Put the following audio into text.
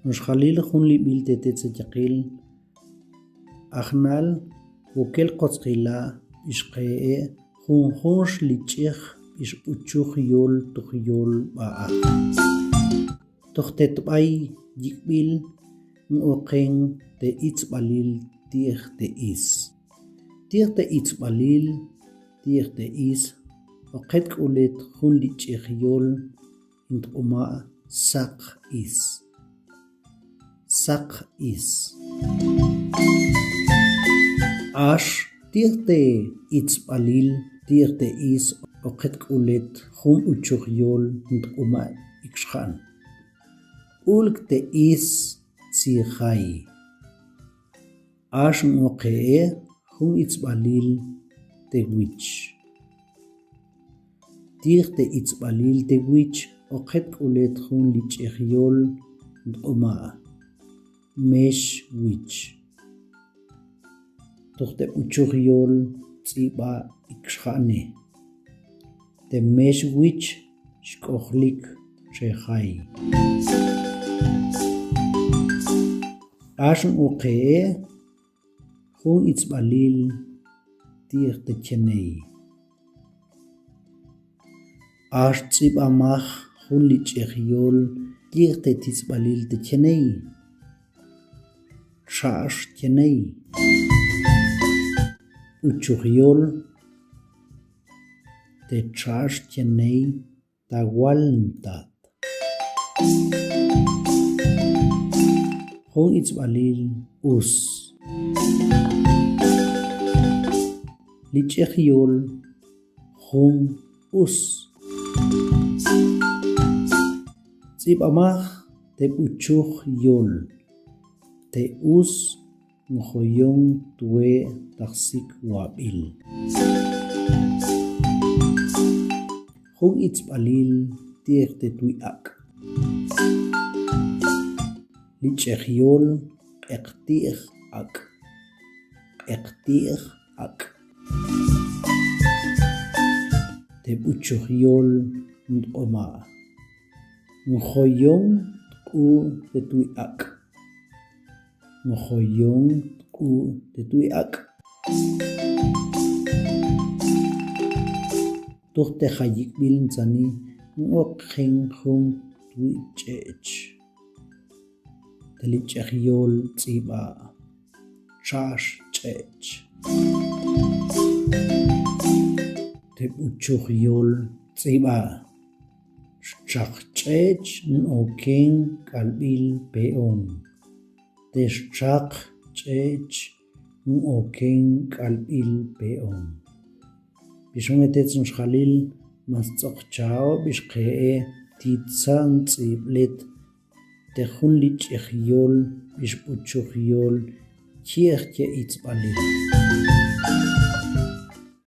Nos khalil khun li bil tete tsekil akhnal wokel qotsqila ishqee khun khosh lichikh ish uchukh yol tukh yol ba'a tokhtet bay yikbil ngoqeng te itzbalil tiekh te is tiekh te itzbalil tiekh te is oqet kulet khun lichikh yol intquma saq is ash tiekh te itzbalil tiekh te is oqet kulet khun uchukh yol intquma ikshkhan ulk te is tzikhay ash ngoqee khun itzbalil te wich tiekh te itzbalil te wich oqet kulet khun lichikh yol intquma mesh wich tokhte uchukh yol tziba ikshkhane te mesh wich shkokhlik shekhay ashn uqee khun itzbalil tiekh te chenei ash tziba mach khun lichikh yol tiekh te itzbalil te chenei shash chenei uchukh yol te shash chenei tawalntat khun itzbalil us lichikh yol khun us tzibamach te uchukh yol te us nghoyong tue taksik wabil khun itzbalil tiekh te tuiak lichikh yol eqtikh ak te uchukh yol ndqoma nghoyong tku te tuiak nghoyong tku te tuiak tokhte khayik bil ntsani ngoqeng khun tuichech te lichikh yol tziba shash chech te uchukh yol tziba shach chech nokeng kalbil peong te shach chech nokeng kalbil peong bishung etetsun khalil mas tsokchao bishqee titsan tsiblet te khun lichikh yol bish uchukh yol tiekh te itzbalil